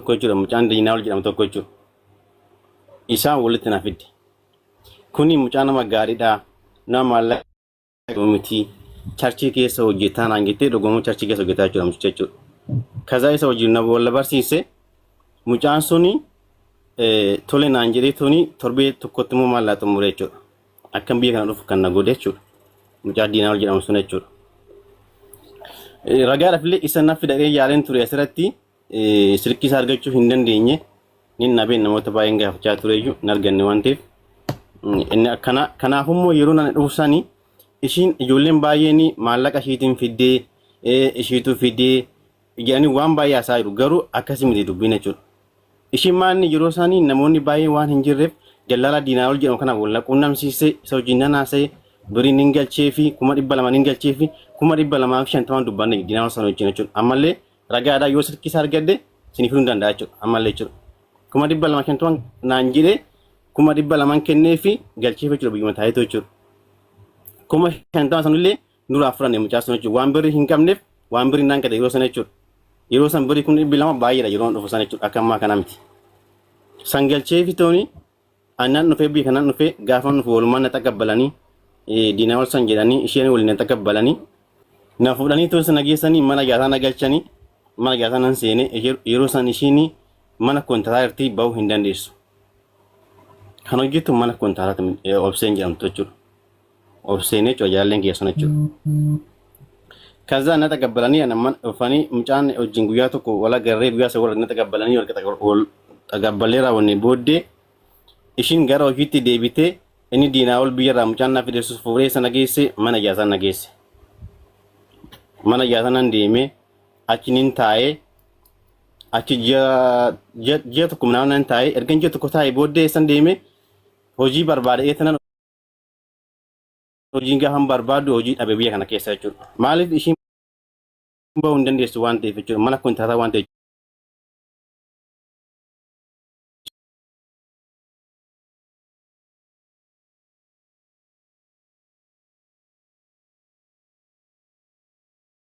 tokko jechuudha mucaan diinaawol jedhamu tokko jechuudha. Isaan walitti na fidde. Kuni mucaa nama gaariidha. Nama maallaqa miti. Charchii keessa hojjetaa naan jettee dhugummaa charchii keessa hojjetaa jechuudha. Kaza isa wajjin na walla barsiise mucaan suni tole naan jedhee tuni torbee tokkotti immoo maallaqa xumuree jechuudha. Akkam biyya kana dhufu kan na godhe jechuudha. Mucaa diinaawol jedhamu sun jechuudha. Ragaadhaaf illee isa na fidadhee yaaleen ture asirratti silkii isaa argachuu hin dandeenye. Nin nabeen namoota baay'een gaafachaa tureyyuu hin arganne waan ta'eef inni akkana kanaafummoo yeroo nan dhufsanii ishiin ijoolleen baay'een maallaqa ishiitiin fiddee ishiitu fiddee jedhanii waan baay'ee haasaa jiru garuu akkasii miti dubbiin jechuudha. Ishiin maanni yeroo isaanii namoonni baay'ee waan hin jirreef dallaalaa diinaawol jedhamu kana wal quunnamsiisee isa wajjin nan haasa'ee biriin hin galchee fi 200 hin galchee fi 250 dubbanne diinaawol sana wajjin jechuudha. Ammallee ragaadhaa yoo silkii isaa argadde isiniif hin danda'a jechuudha. Ammallee jechuudha. 250 naan jedhee 200 kennee fi galchee jechuudha biyyuma taa'eetu jechuudha. 50 sanillee nurraa furanne mucaa sana jechuudha. Waan birrii hin qabneef waan birrii naan gade yeroo sana jechuudha. Yeroo san birrii 200 baay'eedha yeroo dhufu sana jechuudha. Akka ammaa kana miti. San galchee fi tooni annaan dhufee biyya kanaan dhufee gaafa nuuf walumaan na taqabbalanii diinaawol san jedhanii isheen waliin na taqabbalanii na fuudhanii toon na geessanii mana gaasaa na galchanii mana gaasaa nan seenee yeroo san ishiin mana kontiraatii ba'uu hin dandeessu. Kan hojjetu mana kontiraatii obseen jedhamtu jechuudha. Obseenee jaalleen keessan jechuudha. Kaza na taqabbalanii ana ufanii mucaan wajjin guyyaa tokko wala garree guyyaa isa wala na taqabbalanii wal taqabbalee raawwanne booddee ishiin gara hojiitti deebitee inni diinaawol biyyarraa mucaan na fideessuuf fuudhee sana geesse mana ijaasaa na geesse. Mana ijaasaa nan deemee achiniin taa'ee achi ji'a tokko nan taa'ee erga ji'a tokko taa'ee booddee san deemee hojii barbaadee tanan hojii gaafa barbaadu hojii dhabe biyya kana keessa jechuudha. Maaliif ishiin ba'uu hin dandeessu waan ta'eef jechuudha. Mana kontiraataa waan ta'eef.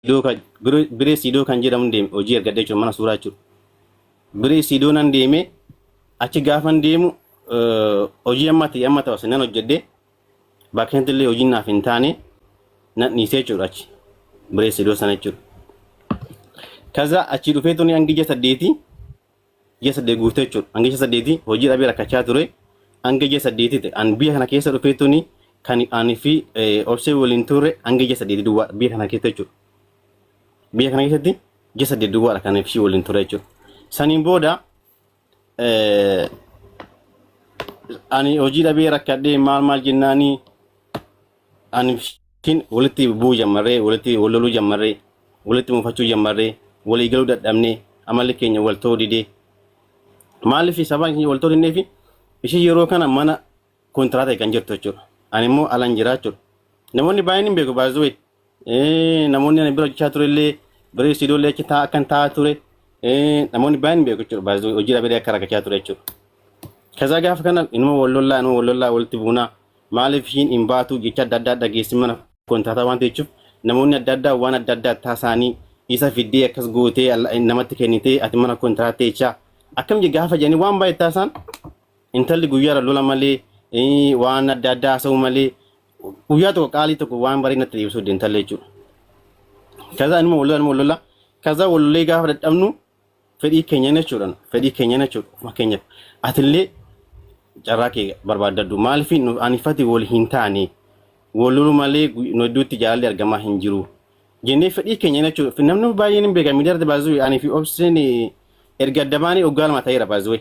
Biree Sidoo kan jedhamu deeme hojii argadde jechuudha mana suuraa jechuudha. Biree Sidoo nan deeme achi gaafan deemu hojii amma ta'u sinan hojjedde bakka illee hojii naaf hin taane nan dhiisee jechuudha achi Biree Sidoo sana jechuudha. Kaza achi dhufee tuni hanga ji'a 8 guutee jechuudha. Hanga ji'a 8 hojii dhabee rakkachaa ture hanga ji'a 8 ta'e an biyya kana keessa dhufee tuni kan ani fi obsee waliin ture hanga ji'a 8 duwwaa biyya kana keessa jechuudha. Biyya kana keessatti ji'a 8 duwwaadha kan fi waliin ture jechuudha. Saniin booda ani hojii dhabee rakkadhee maal jennaanii ani kin walitti bu'uu jammarree walitti walloluu jammarree walitti muufachuu jammarree walii galuu dadhabnee amalli keenya wal ta'uu didee maaliif sabaan keenya wal ta'uu dinneefi ishii yeroo kana mana kontiraataa kan jirtu jechuudha. Ani immoo alan jiraa jechuudha. Namoonni baay'een hin beeku baay'ee namoonni ani bira hojjechaa turellee Biree Sidoo illee achi akkan taa'aa ture namoonni baay'een hin beeku jechuudha. Baay'ee hojii dhabee akka rakkachaa ture jechuudha. Kaza gaafa kana inuma wallollaa walitti buunaa maaliif ishiin hin baatu jecha adda addaa dhageessi mana kontiraataa waan ta'eef namoonni adda addaa waan adda addaa taasisanii isa fiddee akkas gootee namatti kennitee ati mana kontiraataa jecha akkam je gaafa jedhanii waan baay'ee taasisan intalli guyyaara lola malee waan adda addaa haasa'u malee guyyaa tokko qaalii tokko waan barii natti dhiibsuu intalli jechuudha. Kaza inuma wallollaa kaza wallollee gaafa dadhabnu fedhii keenya jechuudha. Fedhii keenya jechuudha. Ufuma keenyaaf atillee carraa kee barbaadadhu maaliif ani fati wal hin taane wallolu malee nu hedduutti jaalalli argamaa hin jiru jennee fedhii keenya jechuudha. Namni baay'een hin beekan miidiyaa irratti baay'ee ani fi obseen erga addabaanii waggaa 2 ta'eera baay'ee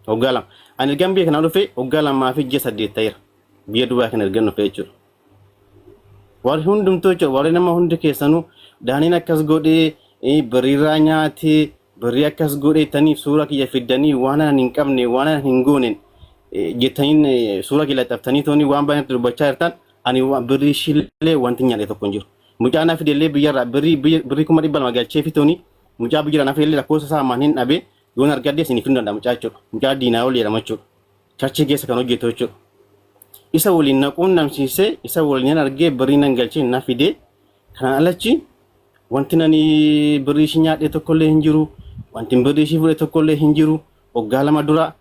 waggaa 2 ani erga biyya kana dhufee waggaa 2 fi ji'a 8 ta'eera biyya Dubaay kana erga dhufee jechuudha. Warri hundumtuu jechuudha warri nama hundi keessanuu daaniin akkas godhee biriirraa nyaatee birrii akkas godhee taniif suura kiyya fiddanii waan ani hin qabne waan ani hin goone jettaniin suura kiyya laxaftanii tooni waan baay'ee dubbachaa jirtan ani birrii shillee wanti nyaadhe tokko hin jiru. Mucaa naaf fidellee biyyarraa birrii 200 galchee fi tooni mucaa biyyarraa naaf fidellee lakkoofsa isaa maan hin dhabe yoon argadde isiniif hin danda'a mucaa jechuudha. Mucaa diinaawol jedhama jechuudha. Charchii keessa kan hojjetu jechuudha. Isa waliin naquun namsiisee isa waliin argee birrii nan galchee naaf fidee kanaan alachi wanti nani birrii shi nyaadhe tokkollee hin jiru wanti birrii ishii fudhate tokkollee hin jiru waggaa lama dura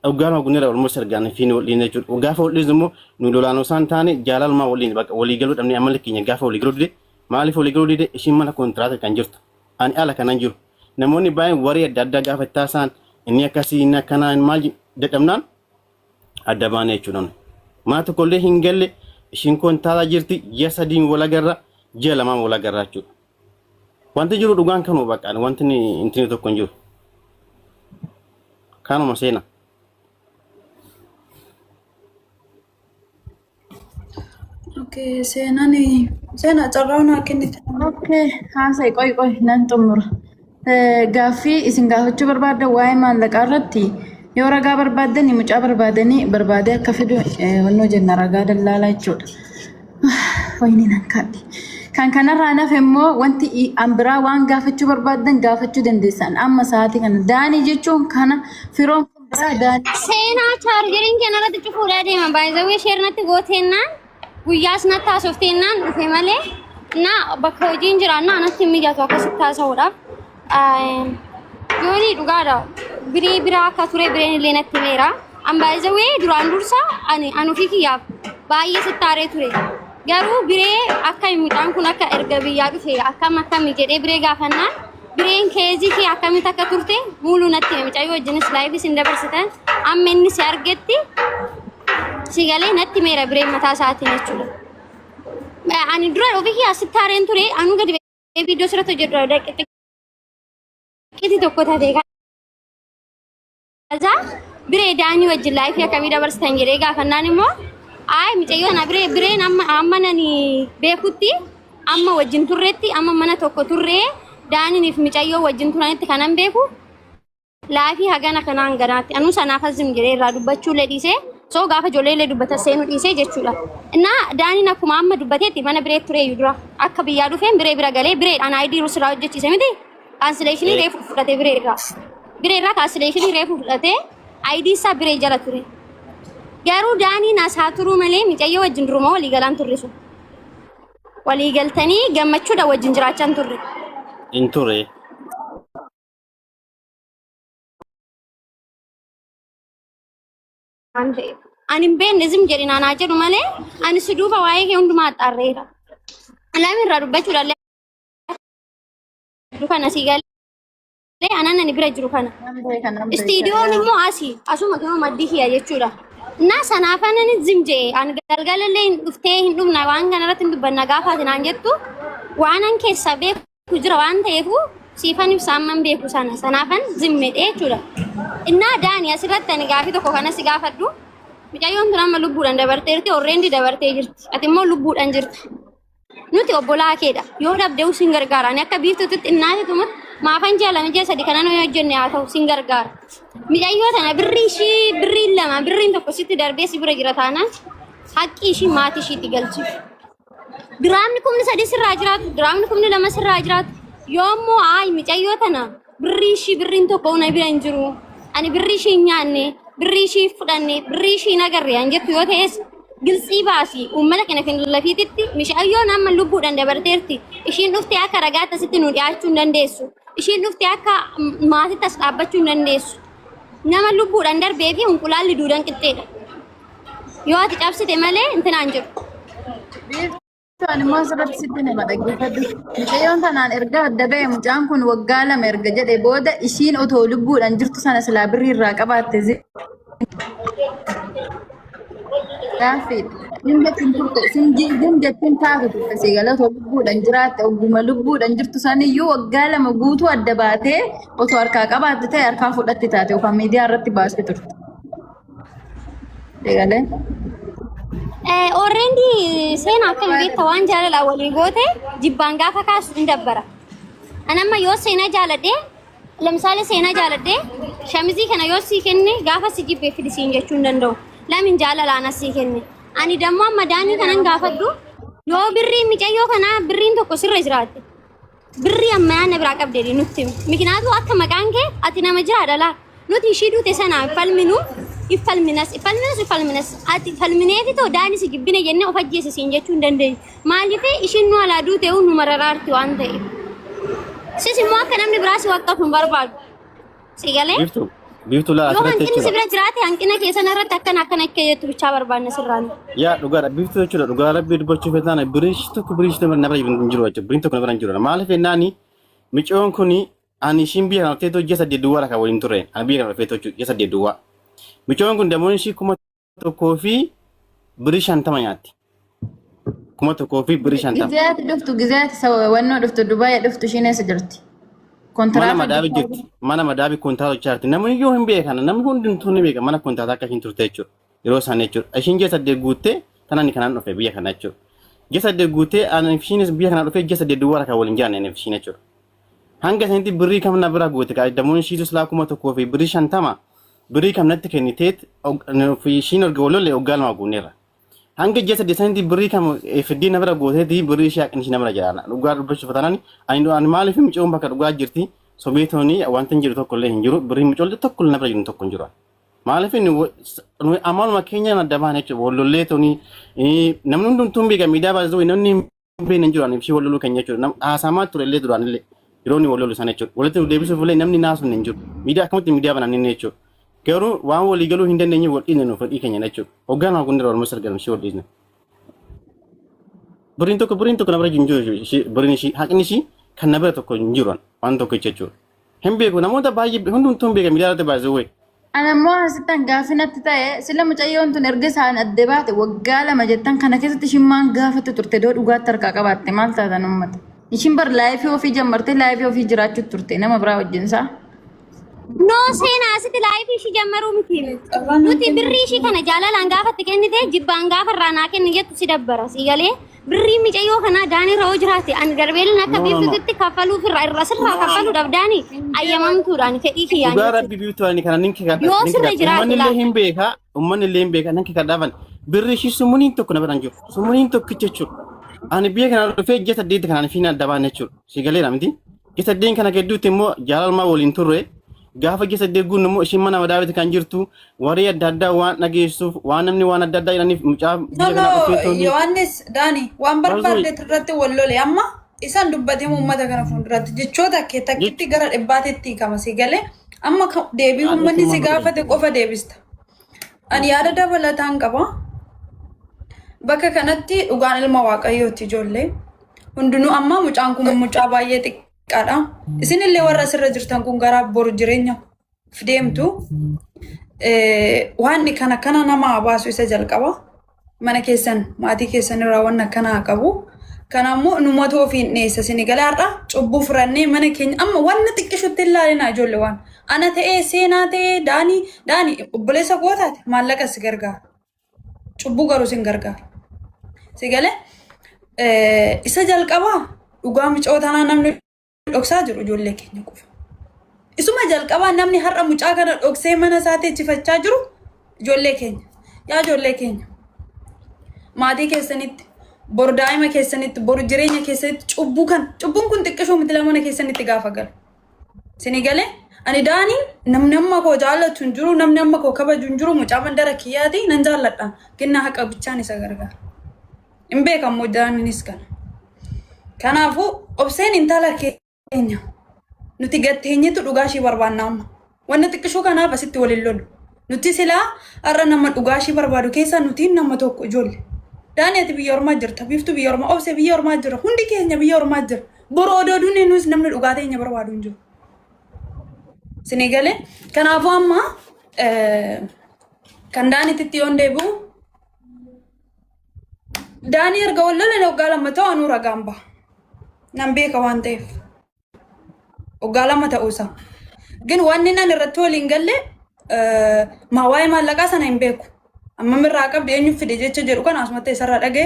Ugama gunira almost argane fini waliin jechuudha. Gaafa waliin immoo nu dolaanoo isaan taane jaalaluma waliin bakka walii galuu dhabnee ammallee keenya gaafa walii galuu dide maaliif walii galuu dide ishiin mana kontiraataa kan jirtu. Ani ala kanan jiru. Namoonni baay'een warii adda addaa gaafa taasaan inni akkasii inni akkanaa maal dadhabnaan adda baanee jechuudha. Maa tokkollee hin galle ishiin kontiraataa jirti ji'a sadiin wal agarra ji'a lamaan wal agarra jechuudha. Wanti jiru dhugaan kanuu bakka wanti inni tokko hin jiru. Kanuma seenaa. Okay, sena carrauna kennite. Okay, haasa'e qoy nan xumura. Gaaffii isin gaafachuu barbaaddan waa'ee maallaqaa irratti yoo ragaa barbaaddan mucaa barbaadee akka fidu wannoo jenna ragaa dallaalaa jechuudha. Wayni nan kaadhi. Kan kanarraa nafe immoo wanti ambiraa waan gaafachuu barbaaddan gaafachuu dandeessan amma sa'aatii kana daanii jechuun kana firoon biraa daanii. Seenaa chaarjeriin kanarratti cufuudhaa deema baay'ee sheernatti gootennaan. Guyyaas na taasofteennaan dhufe malee na bakka hojiin jiraanna anatti mijatu akkasitti taasisuudhaaf yooni dhugaadha birii biraa akka ture bireen illee natti meera ambaayizawee duraan dursa ani ofii kiyyaaf baay'ee sittaaree ture garuu biree akka midhaan kun akka erga biyyaa dhufe akkami jedhee biree gaafannaan bireen keezii kee akkamitti akka turte muuluu natti mucayyoo wajjinis laayifis hin dabarsitan amma inni si argetti Sigale natti meera biree mataa isaatiin jechuudha. Ani dura ofii asitti haareen ture anu gadi viidiyoo sirratti hojjedhu daqiiqaa tokko taatee kaza biree daanii wajjin laayifii akkamii dabarsitan jedhee gaafannaan immoo ay mucayyoo na bireen amma nani beekutti amma wajjin turreetti amma mana tokko turree daaniif mucayyoo wajjin turanitti kanan beeku laayifii hagana kanaan ganaatti anu sanaaf azim jedhee irraa dubbachuu ledhiisee so gaafa ijoollee dubbata seenuu dhiisee jechuudha. Innaa daaniin akkuma amma dubbateetti mana biree turee yudura akka biyyaa dhufeen biree bira galee bireedhaan ID rusraa hojjechiise miti kaansileeshinii reefu fudhatee biree irraa kaansileeshinii reefu fudhatee ID isaa biree jala ture. Garuu daaniin asaa turuu malee mucayyoo wajjin duruma walii galaan turre sun. Walii galtanii gammachuudha wajjin jiraachaan turre. In ture. Ani beekne zim jedhin anaa jedhu malee ani si duuba waa'ee kee hundumaa xaarreera. Alaami irraa dubbachuudhaan kana si galee anaan ani bira jiru kana. Istiidiyoon immoo asuma kanuma maddii kiyya jechuudha. Naa sanaafan ani zim jee ani galgalallee dhuftee hin dhumna waan kanarratti hin dubbanna gaafaati naan jettu waan an keessa beeku jira waan ta'eefu siifan ibsaamman beeku sanaafan zim medhee jechuudha. Innaa daanii asirratti ani gaafii tokko kana si gaafadhu. Mucayyoon tun amma lubbuudhaan dabarteerti orreendi dabartee jirti. Ati immoo lubbuudhaan jirta. Nuti obbolaa keedha. Yoo dhabdee sin gargaara. Ani akka biiftutti xinnaati tumut maafan jaalame jee sadi kanan yoo hojjenne haa ta'u sin gargaara. Mucayyoo tana birriin lama birriin tokko sitti darbee si bira jira taanaan haqqi ishii maatii ishiitti galchi. Diraamni kumni sadi sirraa jiraatu diraamni kumni lama sirraa jiraatu yoommoo mucayyoo tana birriin tokko una bira hin jiru. Ani birrii ishii nyaanne birrii ishii fudhanne birrii ishii nagarre an jettu yoo ta'es gilsii baasii uummata kana kan lafiititti mucayyoon amma lubbuudhaan dabarteerti ishiin dhuftee akka ragaatti asitti nu dhiyaachuu hin dandeessu ishiin dhuftee akka maatiitti as dhaabbachuu hin dandeessu nama lubbuudhaan darbee fi unqulaalli duudhaan qixxeedha yoo ati cabsite malee intinaan jiru. Ani mau asirratti sitti nama dhaggeeffadhu. Mucayyoon tanaan erga adda ba'e mucaan kun waggaa lama erga jedhe booda ishiin otoo lubbuudhaan jirtu sana silaa birrii irraa qabaatte gaaffiidha. Dindattiin turte dindattiin taatu turte sigala otoo lubbuudhaan jiraatte ogguma lubbuudhaan jirtu saniyyuu waggaa lama guutuu adda baatee otoo harkaa qabaatte ta'e harkaa fudhatti taate yookaan miidiyaa irratti baastee turte. Eegalee. Already seenaa akka beektaa waan jaalala walii goote jibbaan gaafa kaasu hin dabbara. Anamma yoo seenaa jaaladhee lamsaale seenaa jaaladhee shamizii kana yoo sii kenne gaafa si jibbee fidisiin jechuu hin danda'u. Lamin jaalalaan as sii kenne. Ani dammoo amma daanii kanan gaafadhu yoo birrii mucayyoo kanaa birriin tokko sirra jiraatte. Birrii amma yaanna biraa qabdee nutti himi. Mikinaatu akka maqaan kee ati nama jira dhalaa. Nuti ishii duute sanaa falminu ifalminas ati falmineefi too daani si gibbine jenne of ajjeese siin jechuu hin dandeenyu. Maaliif ishiin nu alaa duute nu mararaarti waan ta'eef. Sisi mo akka namni biraas waqqa kun barbaadu. Sigalee? Biftu la Yoo asirratti hanqinni jechuudha. sibira jiraate hanqina keessan irratti akkana akka jettu bichaa barbaadna sirraan. Yaa dhugaadha biftu jechuudha dhugaa rabbii dubbachuu feetaan biriish tokko nama hin jiru jechuudha biriin tokko nama hin jiru maaliif ennaani micoon kuni ani shin biyya kana feetoo ji'a 8 duwwaa kan waliin turre ani biyya kana feetoo ji'a 8 duwwaa micoon kun damoon ishii 1,000 biriish 50 nyaatti 1,000 biriish 50 gizaati wannoo dhuftu Dubaay dhuftu isheen eessa jirti? Mana madaabi kontaata chaarti namni yoo hin beekan namni hundumtuu ni beeka mana kontaata akka hin turte jechuudha yeroo isaan jechuudha ishiin ji'a 8 guuttee tanaan kanaan dhufe biyya kana jechuudha ji'a 8 guuttee ani ishiinis biyya kana dhufe ji'a 8 duwwaa kan waliin jiraanne ani ishiin jechuudha hanga sanatti birrii kam na bira guutte ka damoon ishiitus laa 1,000 birrii 50 birrii kam natti kenniteet ishiin erga walolle oggaalmaa guuneera hanga ji'a 8 sanatti birrii kam fiddii na bira guuteeti birrii ishee haqni ishii na bira jiraana dhugaa dubbachuuf tanaan ani maaliif micoon bakka dhugaa jirti sobeetoni wanti jiru tokko illee hin jiru birrii micoollee tokko na bira jiru tokko hin jiru maaliif nu amaluma keenya na dabaan jechuudha wallollee toni namni hundumtuu beeka miidiyaa baasuu namni beena jiru ani ishee walloluu keenya jechuudha haasamaa ture illee duraan illee yeroo ni walloluu sana jechuudha walitti deebisuuf illee namni naasu hin jiru miidiyaa akkamitti miidiyaa bananii jechuudha garuu waan walii galuu hin dandeenye waldhiine nu fedhii keenya jechuudha hoggaan waan gundira walmas argamu ishee waldhiisne birriin tokko na bira hin jiru birriin ishii haqni ishii kan na bira tokko hin jiru waan tokko jechuudha hin beeku namoota baay'ee hundumtuu hin beeka miidiyaa irratti baasuu wayi anammoo asittan gaafinatti ta'e sila mucayyoon tun erga isaan adde baate waggaa 2 jettan kana keessatti ishiin maan gaafate turte doo dhugaatti harkaa qabaatte maal taatan ummata ishiin bar laayifii ofii jammarte laayifii ofii jiraachuutti turte nama biraa wajjinsaa No seenaa asitti laayifii ishii jammaruu miti. Nuti birrii ishii kana jaalalaan gaafatte kennite jibbaan gaafarraa naa kenni jettu si dabbara siigalee birrii micayyoo kanaa daanii irra hoo jiraate ani garbeelin akka biiftutti kaffaluuf irra sirraa kaffaluudhaaf daanii ayyamamtuudhaan fedhii fi yaani. Dhugaa rabbi biiftuu ani kana ninki kadha. Yoo sirra jiraate ummanni illee hin beeka ninki kadhaafan birrii ishii sumuuniin tokko na biraan jiru sumuuniin tokkicha jechuudha. Ani biyya kana dhufee ji'a 8 kanaan fi na dabaan jechuudha siigalee namti ji'a 8 kana gidduutti immoo jaalalmaa waliin turre gaafa ji'a 8 guun immoo ishiin mana madaawiti kan jirtu warii adda addaa waan dhageessuuf waan namni waan adda addaa jedhaniif mucaa biyya kana dhufee Yohaannis Daani waan barbaadde irratti wallole amma isaan dubbatee uummata kana fuulduratti jechoota akkeetti gara dhibbaatetti kama siigalee amma deebii uummanni si gaafate qofa deebista ani yaada dabalataan qaba bakka kanatti dhugaan ilma waaqayyooti ijoollee hundinuu amma mucaan kun mucaa baay'ee xiqqaadha isinillee warra asirra jirtan kun gara boru jireenya fideemtu waan kana nama baasu isa jalqaba mana keessan maatii keessan irraa waan akkana qabu kanammoo numatu ofiin dheessa sinigalaadha cubbuu furannee mana keenya amma waan xiqqishutti ilaalina ijoollee waan ana ta'ee seenaa ta'ee daani obboleessa gootaate maallaqa si gargaara cubbuu garuu sin gargaara sigale isa jalqaba dhugaa micootanaa namni dhoksaa jiru ijoollee keenya qofa isuma jalqaba namni har'a mucaa kana dhoksee mana isaatti echifachaa jiru ijoollee keenya yaa ijoollee keenya maatii keessanitti bor daa'ima keessanitti bor jireenya keessanitti cubbuun kun xiqqishuu miti lamana keessanitti gaafa gala sinigale ani daanii namni amma koo jaallatu hin jiru namni amma koo kabaju hin jiru mucaa mandara kiyyaati nan jaalladha kenna haqa bichaan isa gargaara hin beekamu daaniinis kana kanaafuu obseen intala keenya nuti gatteenyetu dhugaashii barbaanna amma wanna xiqqishuu kanaaf asitti waliin lolu nuti silaa har'a nama dhugaashii barbaadu keessaa nuti nama tokko ijoollee daani'ati biyya ormaa jirta biiftuu biyya ormaa obsee biyya ormaa jira hundi keenya biyya ormaa jira boroo odooduun nus namni dhugaa teenya barbaadu hin jiru sinigale kanaafuu amma kan daaniititti yoon deebi'u daanii erga wallole waggaa 2 ta'u anuu ragaan ba'a nan beeka waan ta'eef waggaa 2 ta'uusa ግን wanni nan irratti waliin galle waa'ee maallaqaa sana hin beeku amma mirraa qabdi eenyu fide jecha jedhu kan asumatti isarraa dhagee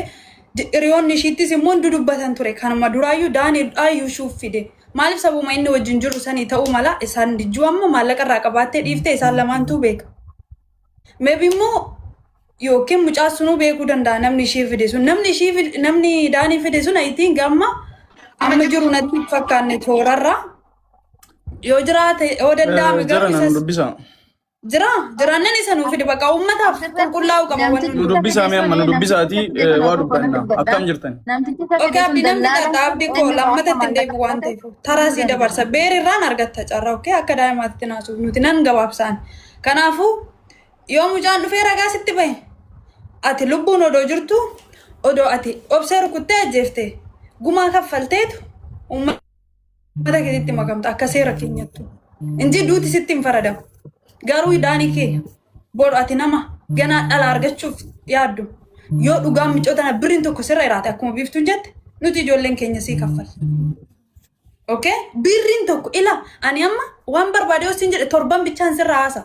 hiriyoonni ishiittis immoo dudubbatan ture kanuma duraayyuu daanii dhaayyuu shuuf fide maaliif sabuma inni wajjin jiru sanii ta'uu mala isaan dijjuu amma maallaqa irraa qabaattee dhiiftee isaan lamaantuu beeka maybe immoo yookiin mucaa sunuu beekuu danda'a namni ishii fide sun namni daanii fide sun ayitiin gamma amma jiru natti fakkaanne toorarraa yoo jiraate yoo danda'ame garuu jiraannan isa nuuf fide bakka uummataaf qulqullaa'u qaba wanni Nu dubbisaa mee amma nu dubbisaati waa dubbanna akkam jirtan. Okey abdii namni qaxaa abdii koo lammatatti hin deebi'u waan ta'eef taraa sii dabarsa beerirraan argatta carraa okey akka daa'imaatti naasuuf nuti nan gabaabsaan kanaafuu yoo mucaan dhufee ragaa sitti bahe ati lubbuun odoo jirtu odoo ati obsee rukuttee ajjeefte gumaa kaffalteetu uummata keessatti makamta akka seera keenyattu inji duuti sitti hin faradamu garuu idaanii kee boodhu ati nama ganaa dhala argachuuf yaaddu yoo dhugaan micootana birriin tokko sirra jiraate akkuma biiftuun jette nuti ijoolleen keenya sii kaffalla. Okay? Birriin tokko ila ani amma waan barbaade osin jedhe torban bichaan sirra haasa.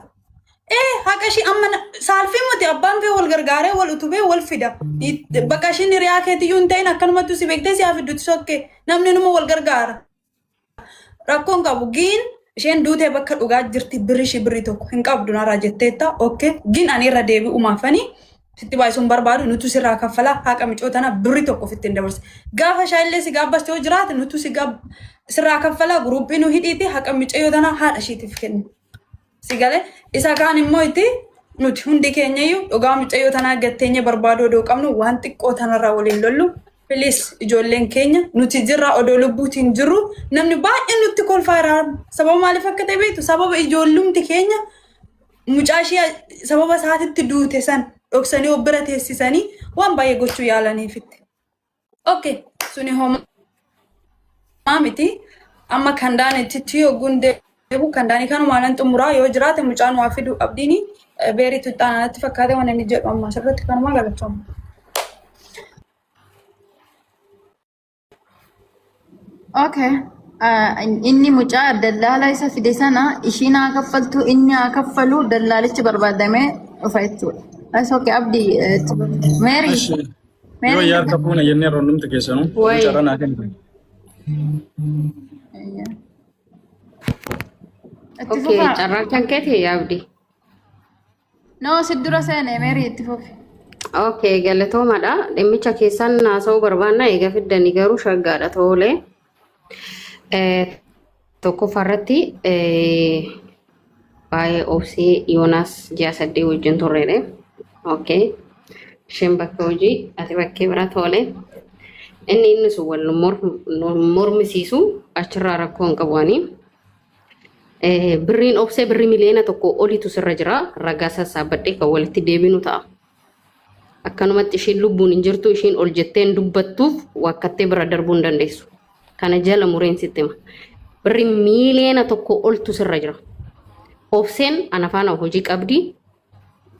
Haqashi amma saalfii muti abbaan fee wal gargaaree wal utubee wal fida. Bakka ishiin hiriyaa keetiyyuu hin ta'in akkanumatti si beektee si hafiddutti sokkee namni numa wal gargaara. Rakkoon qabu giin isheen duutee bakka dhugaa jirti birrii tokko hin qabdu naraa jetteetta. Okay? Giin ani irra deebi'u maafanii sitti baay'isuun barbaadu nutu sirraa kaffala haqa micootana birrii tokko ofitti hin dabarse. Gaafa shaayillee si gaabbas yoo jiraate nutu sirraa kaffala guruuppii nu hidhiiti haqa micootana haadha ishiitiif kennu. Sigale isa kaan immoo itti nuti hundi keenyayyuu dhugaa micootana gatteenya barbaadu odoo qabnu waan xiqqoo tanarraa waliin lollu. Please ijoolleen keenya nuti jirra odoo lubbuutiin jirru namni baay'een nutti kolfaa jira. Sababa maaliif akka ta'e beektu sababa ijoollumti keenya mucaashii sababa isaatitti duute san dhoksanii obbira teessisanii waan baay'ee gochuu yaalaniifitti. Okay, suni homaa miti amma kandaanitti yoo gundeebu kandaanii kanumaanan xumuraa yoo jiraate mucaan waa fidu abdiini beeritu xaanaatti fakkaate waan inni jedhu amma asirratti kanuma galatooma. Okay. Inni mucaa dallala isa fide sana ishiin haa kaffaltu inni haa kaffalu dallaalichi barbaadamee dhufa jechuudha. That's okay abdi Mary. Yoo yaadda fuuna jennee rondumti keessanuu mucaadhaan haa kennu. Okay, carraan kan keeti abdi. No siddura seene Mary itti fufi. Okay, galatoomadha. Dhimmicha keessan naasa'uu barbaanna eega fiddanii garuu shaggaadha toolee. Tokko farratti baay'ee obsee Yoonaas ji'a 8 wajjin turreedhe. Okay. Isheen bakka hojii ati bakkee bira toole. Inni sun wal mormisiisu achirraa rakkoo hin qabuani. Birriin obsee birrii miliyoona tokko olitu sirra jira. Ragaa sassaabadhee kan walitti deebinu ta'a. Akkanumatti isheen lubbuun hin jirtu isheen ol jetteen dubbattuuf wakkattee bira darbuu hin dandeessu. Kana jala mureen sitti hima. Birri miliyoona tokko oltu sirra jira. Obseen ana faana hojii qabdi.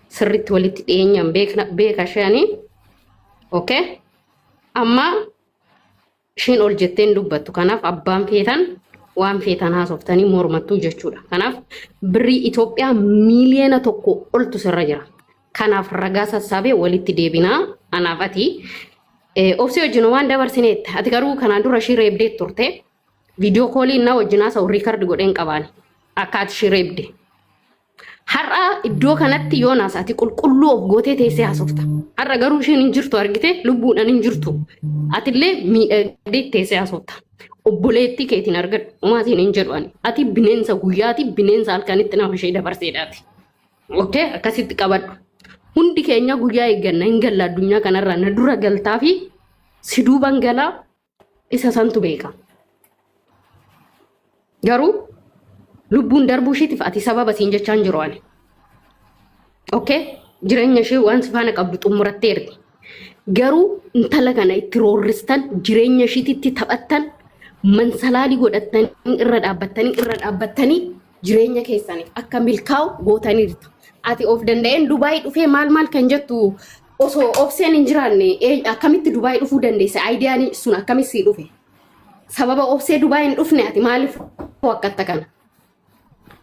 Sirriitti walitti dhiyeenyaan beeka ishanii. Okay? Amma isheen ol jetteen dubbattu. Kanaaf abbaan feetan waan feetan haasoftanii mormattuu jechuudha. Kanaaf birri Itoophiyaa miliyoona tokko oltu sirra jira. Kanaaf ragaa sassaabee walitti deebinaa anaaf ati. Obsee wajjin waan dabarsineet ati garuu kanaan dura ishee reebdee turte viidiyoo koolii na wajjin haasa'u riikardi godheen qabaani akka ati ishee reebde. Har'a iddoo kanatti Yoonaas ati qulqulluu of gootee teessee haasofta. Har'a garuu isheen hin jirtu argite lubbuudhaan hin jirtu. Atillee miidhagdee teessee haasofta. Obboleettii keetiin argadhu umaatiin hin jedhu ani. Ati bineensa guyyaati bineensa halkanitti nama ishee dabarseedhaati. Okay akkasitti qabadhu. Hundi keenya guyyaa eegganna hin galla addunyaa kanarraa na dura galtaa fi si duuban galaa isa santu beeka. Garuu lubbuun darbuu isheetiif ati sababa siin jechaan jiru ani. Okay? Jireenya ishee waan sifaana qabdu xumuratteerti. Garuu intala kana itti roorristan jireenya isheetitti taphattan mansalaalii godhattanii irra dhaabbattanii jireenya keessaniif akka milkaa'u gootaniirta. Ati of danda'een Dubaay dhufee maal kan jettu osoo obseen hin jiraanne akkamitti Dubaay dhufuu dandeesse? Aayidiyaan sun akkamitti dhufe? Sababa obsee Dubaay hin dhufne ati maaliif wakkatta kana?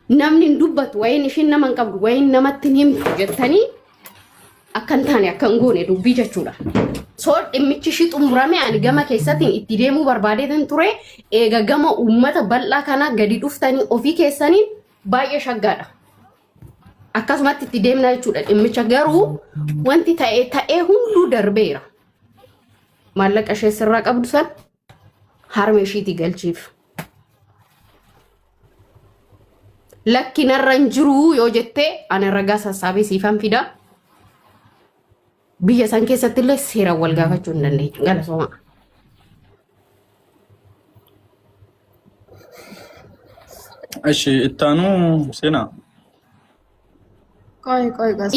Namni hin dubbatu wayiin isheen nama hin qabdu wayiin namatti hin himtu jettanii akkan taane akkan goone dubbii jechuudha. So dhimmichi ishii xumurame ani gama keessattiin itti deemuu barbaadeetan ture eega gama uummata bal'aa kana gadi dhuftanii ofii keessaniin baay'ee shaggaadha. Akkasumatti itti deemna jechuudha. Dhimmicha garuu wanti ta'ee hunduu darbeera. Maallaqa ishee sirraa qabdu san harmee ishiitii galchiif. Lakki narra hin jiru yoo jettee ani ragaa sassaabee siifan fida. Biyya san keessatti illee seeraan wal gaafachuu hin dandeenya. Galatooma. እሺ እታኑ ሴና ቆይ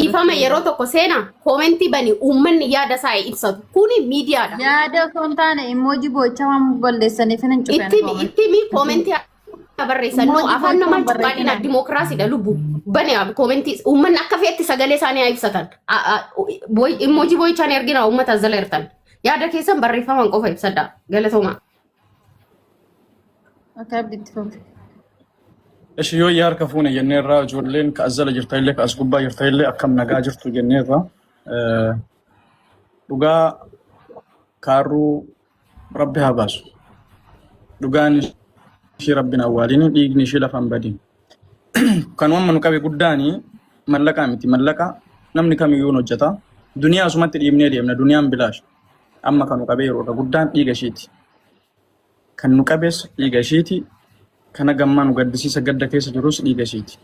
Ifama yeroo tokko seenaa koomentii bani uummanni yaada isaa ibsatu. Kuni miidiyaadha. yaada osoo hin taane emoji bocha waan balleessaniif hin cufan Itti mi koomentii barreessan no afaan namaa cuqqaadina dimookiraasiidha lubbu. Bani koomentii uummanni akka feetti sagalee isaanii ibsatan. Emoji boichaan ergina uummata zala ertan. Yaada keessan barreeffaman qofa ibsadha. Galatooma. akka abditti fofi እሺ yoo yaarka fuune jenneerraa ijoolleen ka azala jirta illee ka as gubbaa jirta illee akkam nagaa jirtu jenneerra dhugaa kaarruu rabbi haa baasu dhugaan ishii rabbiin awwaalini dhiigni ishii lafan badin kan wamma nu qabe guddaani mallaqa miti mallaqa namni kamiyyuu hojjeta duniyaa asumatti dhiibnee deemna duniyaan bilaash amma kan nu qabe yeroo guddaan dhiiga ishiiti kan nu qabees dhiiga ishiiti kana gammaan gaddisiisa gadda keessa jirus dhiiga ishiiti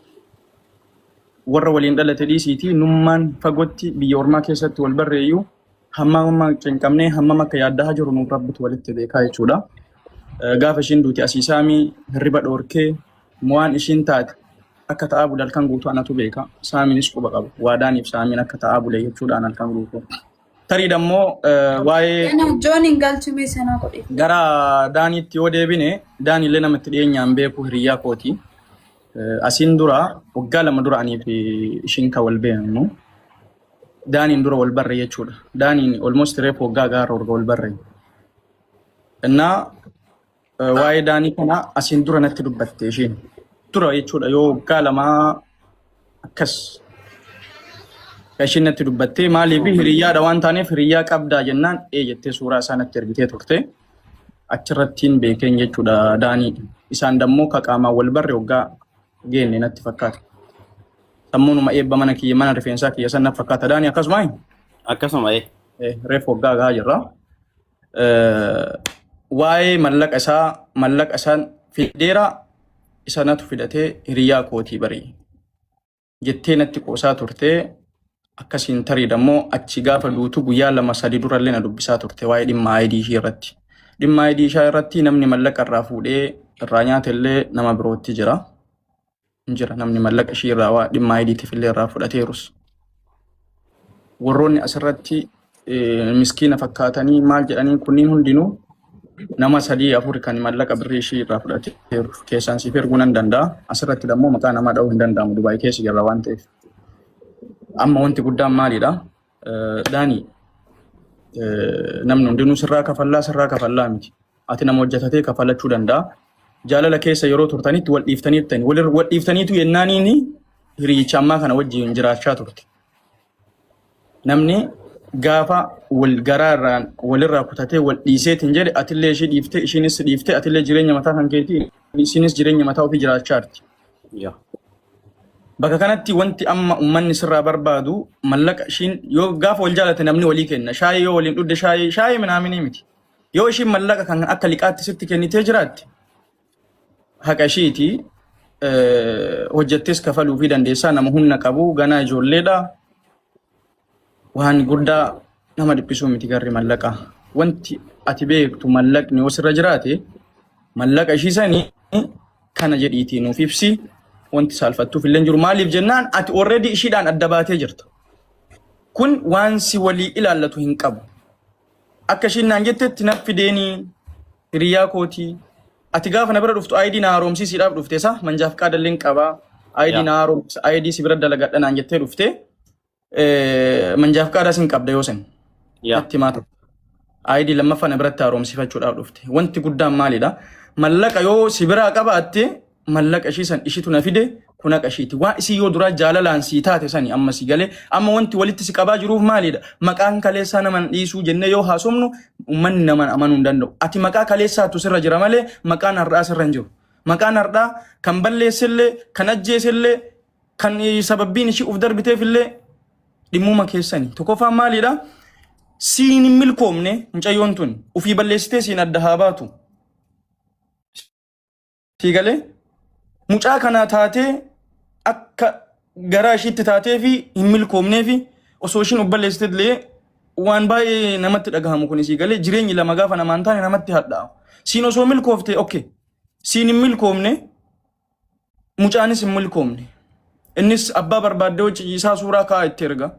warra waliin dhalate dhiisiiti nummaan fagotti biyya ormaa keessatti wal barreeyyu hammama cinqamnee hammama akka yaaddaa jiru nu rabbitu walitti beekaa jechuudha gaafa ishiin duuti asiisaamii hirriba dhoorkee mo'aan ishiin taate akka ta'aa bule halkan guutuu anatu beeka saamiinis quba qaba waadaaniif saamiin akka ta'aa bule jechuudhaan halkan guutuu tarii dammoo waa'ee joon hin galchumee sanaa godhe gara daaniitti yoo deebine daaniillee namatti dhiyeenyaan beeku hiriyyaa kooti asiin dura waggaa 2 dura anii fi ishiin kan wal beeknu daaniin dura wal barre jechuudha daaniin almost reef waggaa gaara wal barre innaa waa'ee daanii kana asiin dura natti dubbatte ishiin dura jechuudha yoo waggaa 2 akkas kashin natti dubbatte maaliif hiriyyaadha waan taaneef hiriyyaa qabdaa jennaan jettee suuraa isaa natti ergitee turte achirrattiin beekeen jechuudha daanii isaan dammoo ka qaamaan wal barre waggaa geenne natti fakkaata sammuunuma eebba mana kiyya mana rifeensaa kiyya san natti fakkaata daanii akkasuma reef waggaa gahaa jirra waa'ee mallaqa isaan fideera isa natu fidatee hiriyyaa kootii barii jettee natti qoosaa turte akkasiin tarii dammoo achi gaafa duutu guyyaa 2-3 durallee na dubbisaa turte waa'ee dhimma ID ishii irratti. Dhimma ID ishii irratti namni mallaqa irraa fuudhee irraa nyaatellee nama birootti jira. Namni mallaqa ishii irraa waa dhimma IDtiif illee irraa fudhateerus. Warroonni asirratti miskiina fakkaatanii maal jedhanii kunniin hundinuu nama 3-4 kan mallaqa birrii ishii irraa fudhateeru keessaan siif erguu nan danda'a. Asirratti dammoo maqaa namaa dha'uu hin danda'amu Dubaay keessa jirra waan ta'eef. Amma wanti guddaan maalidha? Daanii namni hundinuu sirraa kafallaa miti. Ati nama hojjetatee kafalachuu danda'a. Jaalala keessa yeroo turtanitti wal dhiiftaniitu yennaaniini hiriyicha ammaa kana wajjin jiraachaa turte. Namni gaafa wal garaarraan walirraa kutatee wal dhiiseetiin jedhe atillee ishii dhiiftee ishiinis dhiiftee atillee jireenya mataa kan keetii isiinis jireenya mataa ofii jiraachaa jirti. Bakka kanatti wanti amma uummanni sirraa barbaadu mallaqa ishiin yoo gaafa wal jaalate namni walii kenna shaayii yoo waliin dhudde shaayii minaaminii miti yoo ishiin mallaqa kan akka liqaatti sitti kennitee jiraatti haqa ishiiti hojjettees kafaluu fi dandeessaa nama humna qabu ganaa ijoolleedha waan guddaa nama dhiphisuu miti garri mallaqa wanti ati beektu mallaqni yoo sirra jiraate mallaqa ishii sanii kana jedhiitii nuuf ibsi. Wanti saalfattuuf illee jiru maaliif jennaan ati already ishiidhaan adda baatee jirta. Kun waan si walii ilaallatu hin qabu. Akka ishiin naan jettetti na fideenii hiriyyaa kootii ati gaafa na bira dhuftu ID na haaromsiisiidhaaf dhufte sa manjaaf qaadallee qabaa ID na haaromsa ID si bira dalagadha naan jettee dhufte manjaaf qaadaa sin qabda yoo sen. Atti maata. ID lammaffaa na biratti haaromsiifachuudhaaf dhufte. Wanti guddaan maalidha? Mallaqa yoo si biraa qabaatte mallaqa ishii san ishitu na fide kuna qashiiti waan isii yoo duraa jaalalaan sii taate sani amma si galee amma wanti walitti si qabaa jiruuf maalidha maqaan kaleessaa naman dhiisuu jennee yoo haasofnu uummanni naman amanuu hin danda'u ati maqaa kaleessaatu sirra jira malee maqaan har'aa sirra hin jiru maqaan har'aa kan balleessellee kan ajjeesellee kan sababbiin ishii uf darbiteef illee dhimmuma keessanii tokkoffaan maalidha siin hin milkoomne mucayyoon tun ufii balleessitee siin adda haa baatu si galee mucaa kana taatee akka garaa ishiitti taatee fi hin milkoomnee fi osoo ishiin obboleessitee waan baay'ee namatti dhagahamu kun isii galee jireenyi lama gaafa namaan taane namatti hadhaa'u. Siin osoo milkoofte okay. Siin hin milkoomne mucaanis hin milkoomne. Innis abbaa barbaadde hojii isaa suuraa kaa'aa itti erga.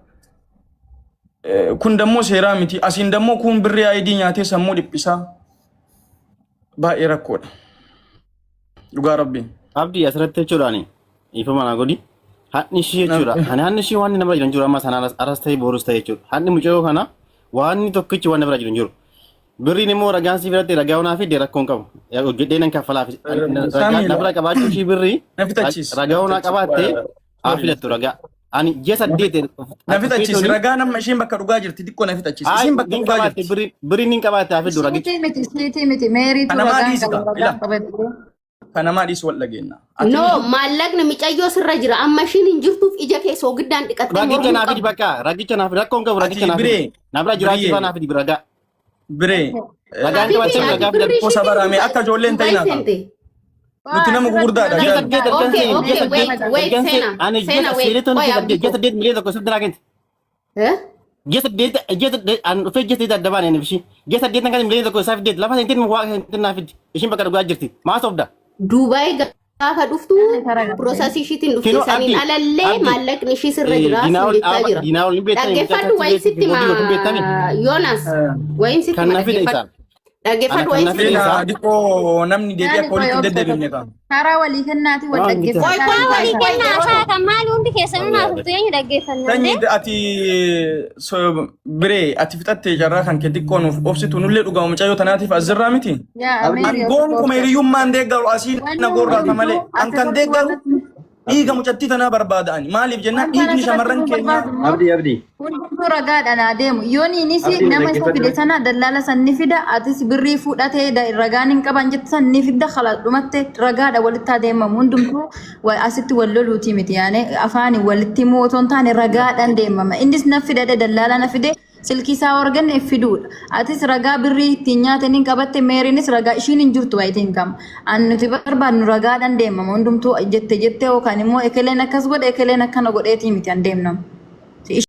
Kun dammoo seeraa miti. Asiin dammoo kun birrii ayidii nyaatee sammuu dhiphisaa baay'ee rakkoodha. Dhugaa rabbiin. Abdii asirratti jechuudhaani ifa mana godhi hadni ishii jechuudha. Hadni ishii waan nama jiran jiru amma sanaan aras ta'e boorus ta'e jechuudha. Hadni mucayyoo kana waan tokkichi waan nama jiran jiru. Birriin immoo ragaan si biratti ragaa onaa fi rakkoon qabu. Hojjedhee nan kaffalaaf. Ragaa bira qabaachuu ishii birrii ragaa onaa qabaattee haa filattu ragaa. Ani ji'a saddeet. Na fixachiisi ragaa nama ishiin bakka dhugaa jirti xiqqoo na fixachiisi. Ishiin bakka dhugaa jirti. Birriin hin qabaatte haa fiddu ragichi. Miti meeriitu Kana maadhiis wal dhageenya. No, maallaqni micayyoo sirra jira. Amma ishiin hin jirtuuf ija keessa ogiddaan dhiqattee ragicha naaf fidi bakka. Ragicha naaf rakkoon qabu ragicha naaf fidi. Na bira jiraachuu naaf fidi ragaa. Biree. Ragaan qabaachuu ragaa fida. Gosa barame akka ijoolleen ta'inaa ta'a. Nuti nama gurguddaadha. Duubaay gaafa dhuftu piroosasii ishiitiin dhufti saniin alallee maallaqni ishii sirra jira jechaa jira. Dhaggeeffadhu wayin sitti Yoonas wayin sitti dhaggeeffadhu. Dhaggeeffadhu wayin sitti Dikoo namni deebi'ee koolitti deddeebifne qaba. karaa walii kennaati wal dhaggeeffatu. Waa walii kennaa taata maal hundi keessanuu naaf dhuftu eenyu dhaggeeffannaa? Sanyi ati biree ati fixattee jarraa kan kee xiqqoo nuuf obsitu nullee dhugaa mucayyoo tanaatiif asirraa miti. Goon kuma hiriyyummaan deeggaru asiin na gorraata malee an kan deeggaru dhiiga mucattii tanaa barbaada'ani maaliif jennaan dhiigni shamarran keenya. Abdii. Hundumtuu ragaadhaan adeemu. Yoon innis nama isa fide sana dallaala san ni fida atis birrii fudhatee ragaan hin qaban jette san ni fida khalaadhumatte ragaadha walitti adeemamu hundumtuu asitti wal loluuti miti yaane afaani walitti immoo otoo hin taane ragaadhaan deemama. Innis na fidade dallaala na fide silkii isaa organne fiduudha. Atis ragaa birrii ittiin nyaatanii qabatte meeriinis ragaa ishiin hin jirtu wayitiin qaba. An nuti barbaadnu ragaadhaan deemama hundumtuu jette yookaan immoo ekeleen akkas godhe ekeleen akkana godheetii miti an deemnamu.